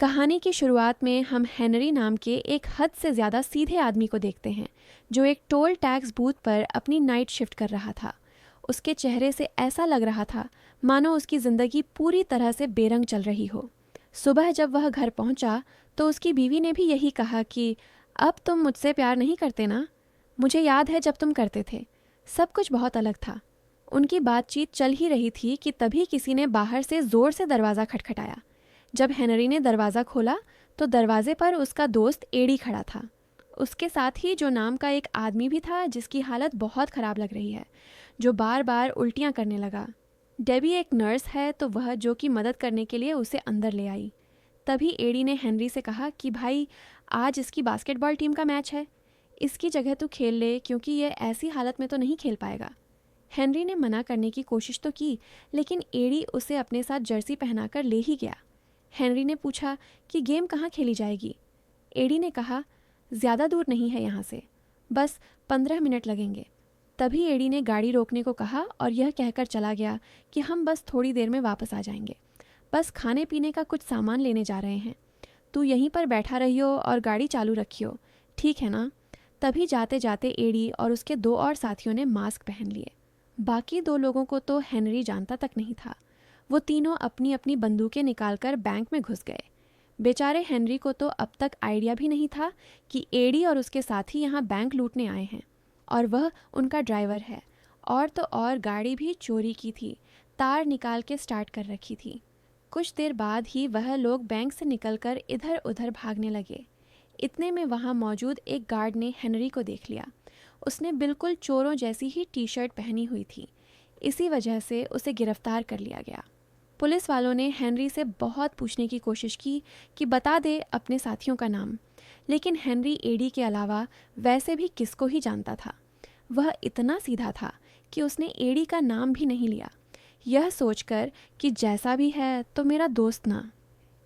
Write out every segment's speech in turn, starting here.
कहानी की शुरुआत में हम हेनरी नाम के एक हद से ज़्यादा सीधे आदमी को देखते हैं जो एक टोल टैक्स बूथ पर अपनी नाइट शिफ्ट कर रहा था। उसके चेहरे से ऐसा लग रहा था मानो उसकी ज़िंदगी पूरी तरह से बेरंग चल रही हो। सुबह जब वह घर पहुंचा तो उसकी बीवी ने भी यही कहा कि अब तुम मुझसे प्यार नहीं करते ना? मुझे याद है जब तुम करते थे। सब कुछ बहुत अलग था। उनकी बातचीत चल ही रही थी कि तभी किसी ने बाहर से ज़ोर से दरवाज़ा खटखटाया। जब हेनरी ने दरवाज़ा खोला तो दरवाजे पर उसका दोस्त एडी खड़ा था। उसके साथ ही जो नाम का एक आदमी भी था जिसकी हालत बहुत ख़राब लग रही है, जो बार बार उल्टियाँ करने लगा। डेबी एक नर्स है तो वह जो कि मदद करने के लिए उसे अंदर ले आई। तभी एडी ने हेनरी से कहा कि भाई, आज इसकी बास्केटबॉल टीम का मैच है, इसकी जगह तू खेल ले क्योंकि ये ऐसी हालत में तो नहीं खेल पाएगा। हेनरी ने मना करने की कोशिश तो की, लेकिन एडी उसे अपने साथ जर्सी पहनाकर ले ही गया। हेनरी ने पूछा कि गेम कहाँ खेली जाएगी। एडी ने कहा, ज़्यादा दूर नहीं है यहाँ से, बस 15 मिनट लगेंगे। तभी एडी ने गाड़ी रोकने को कहा और यह कहकर चला गया कि हम बस थोड़ी देर में वापस आ जाएंगे, बस खाने पीने का कुछ सामान लेने जा रहे हैं। तू यहीं पर बैठा रहियो और गाड़ी चालू रखियो, ठीक है ना? तभी जाते जाते एडी और उसके 2 और साथियों ने मास्क पहन लिए। बाकी 2 लोगों को तो हेनरी जानता तक नहीं था। वो तीनों अपनी अपनी बंदूकें निकालकर बैंक में घुस गए। बेचारे हेनरी को तो अब तक आइडिया भी नहीं था कि एडी और उसके साथी यहाँ बैंक लूटने आए हैं और वह उनका ड्राइवर है। और तो और गाड़ी भी चोरी की थी, तार निकाल के स्टार्ट कर रखी थी। कुछ देर बाद ही वह लोग बैंक से निकलकर इधर उधर भागने लगे। इतने में वहाँ मौजूद एक गार्ड ने हेनरी को देख लिया। उसने बिल्कुल चोरों जैसी ही टी शर्ट पहनी हुई थी, इसी वजह से उसे गिरफ्तार कर लिया गया। पुलिस वालों ने हेनरी से बहुत पूछने की कोशिश की कि बता दे अपने साथियों का नाम, लेकिन हेनरी एडी के अलावा वैसे भी किसको ही जानता था। वह इतना सीधा था कि उसने एडी का नाम भी नहीं लिया, यह सोचकर कि जैसा भी है तो मेरा दोस्त ना।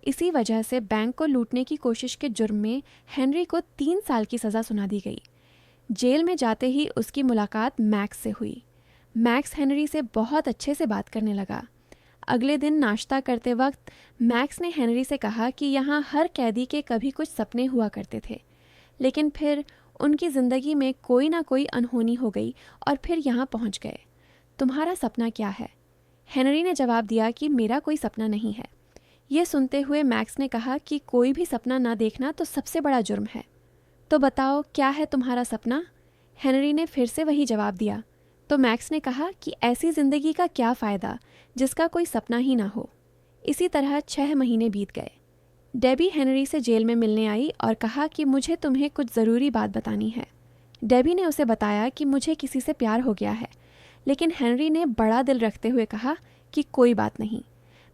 इसी वजह से बैंक को लूटने की कोशिश के जुर्म में हेनरी को 3 साल की सज़ा सुना दी गई। जेल में जाते ही उसकी मुलाकात मैक्स से हुई। मैक्स हेनरी से बहुत अच्छे से बात करने लगा। अगले दिन नाश्ता करते वक्त मैक्स ने हेनरी से कहा कि यहाँ हर कैदी के कभी कुछ सपने हुआ करते थे, लेकिन फिर उनकी ज़िंदगी में कोई ना कोई अनहोनी हो गई और फिर यहाँ पहुँच गए। तुम्हारा सपना क्या है? हेनरी ने जवाब दिया कि मेरा कोई सपना नहीं है। ये सुनते हुए मैक्स ने कहा कि कोई भी सपना ना देखना तो सबसे बड़ा जुर्म है। तो बताओ क्या है तुम्हारा सपना? हेनरी ने फिर से वही जवाब दिया। तो मैक्स ने कहा कि ऐसी ज़िंदगी का क्या फ़ायदा जिसका कोई सपना ही ना हो। इसी तरह 6 महीने बीत गए। डेबी हेनरी से जेल में मिलने आई और कहा कि मुझे तुम्हें कुछ ज़रूरी बात बतानी है। डेबी ने उसे बताया कि मुझे किसी से प्यार हो गया है, लेकिन हेनरी ने बड़ा दिल रखते हुए कहा कि कोई बात नहीं,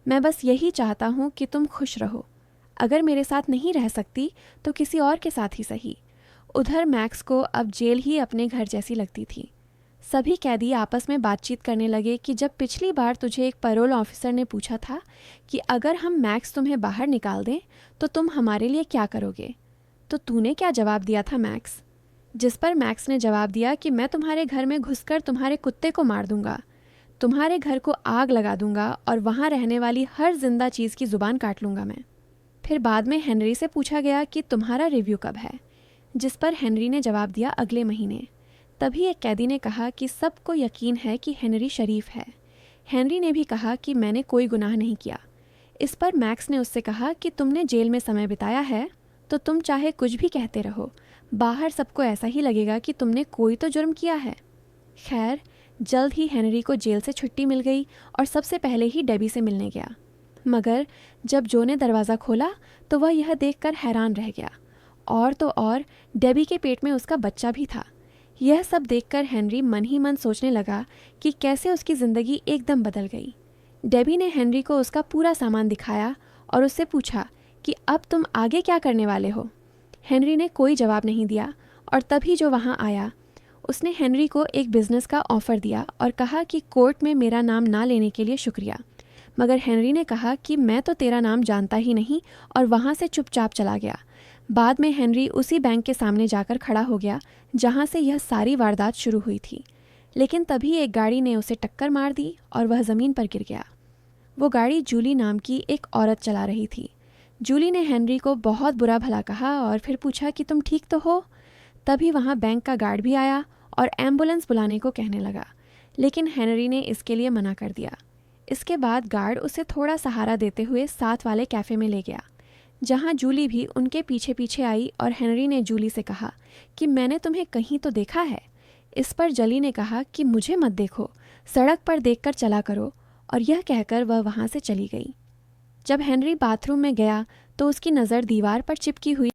मैं बस यही चाहता हूँ कि तुम खुश रहो। अगर मेरे साथ नहीं रह सकती तो किसी और के साथ ही सही। उधर मैक्स को अब जेल ही अपने घर जैसी लगती थी। सभी कैदी आपस में बातचीत करने लगे कि जब पिछली बार तुझे एक पैरोल ऑफिसर ने पूछा था कि अगर हम मैक्स तुम्हें बाहर निकाल दें तो तुम हमारे लिए क्या करोगे, तो तूने क्या जवाब दिया था मैक्स? जिस पर मैक्स ने जवाब दिया कि मैं तुम्हारे घर में घुसकर तुम्हारे कुत्ते को मार दूंगा, तुम्हारे घर को आग लगा दूंगा और वहाँ रहने वाली हर जिंदा चीज़ की ज़ुबान काट लूँगा मैं। फिर बाद में हेनरी से पूछा गया कि तुम्हारा रिव्यू कब है, जिस पर हेनरी ने जवाब दिया अगले महीने। तभी एक कैदी ने कहा कि सबको यकीन है कि हेनरी शरीफ है। हेनरी ने भी कहा कि मैंने कोई गुनाह नहीं किया। इस पर मैक्स ने उससे कहा कि तुमने जेल में समय बिताया है तो तुम चाहे कुछ भी कहते रहो, बाहर सबको ऐसा ही लगेगा कि तुमने कोई तो जुर्म किया है। खैर, जल्द ही हेनरी को जेल से छुट्टी मिल गई और सबसे पहले ही डेबी से मिलने गया। मगर जब जो ने दरवाज़ा खोला तो वह यह देखकर हैरान रह गया। और तो और डेबी के पेट में उसका बच्चा भी था। यह सब देखकर हेनरी मन ही मन सोचने लगा कि कैसे उसकी ज़िंदगी एकदम बदल गई। डेबी ने हेनरी को उसका पूरा सामान दिखाया और उससे पूछा कि अब तुम आगे क्या करने वाले हो। हेनरी ने कोई जवाब नहीं दिया और तभी जो वहाँ आया उसने हेनरी को एक बिज़नेस का ऑफ़र दिया और कहा कि कोर्ट में मेरा नाम ना लेने के लिए शुक्रिया। मगर हेनरी ने कहा कि मैं तो तेरा नाम जानता ही नहीं और वहाँ से चुपचाप चला गया। बाद में हेनरी उसी बैंक के सामने जाकर खड़ा हो गया जहाँ से यह सारी वारदात शुरू हुई थी, लेकिन तभी एक गाड़ी ने उसे टक्कर मार दी और वह ज़मीन पर गिर गया। वो गाड़ी जूली नाम की एक औरत चला रही थी। जूली ने हेनरी को बहुत बुरा भला कहा और फिर पूछा कि तुम ठीक तो हो। तभी वहाँ बैंक का गार्ड भी आया और एम्बुलेंस बुलाने को कहने लगा, लेकिन हेनरी ने इसके लिए मना कर दिया। इसके बाद गार्ड उसे थोड़ा सहारा देते हुए साथ वाले कैफ़े में ले गया, जहाँ जूली भी उनके पीछे पीछे आई और हेनरी ने जूली से कहा कि मैंने तुम्हें कहीं तो देखा है। इस पर जली ने कहा कि मुझे मत देखो, सड़क पर देखकर चला करो, और यह कहकर वह वहाँ से चली गई। जब हेनरी बाथरूम में गया तो उसकी नज़र दीवार पर चिपकी हुई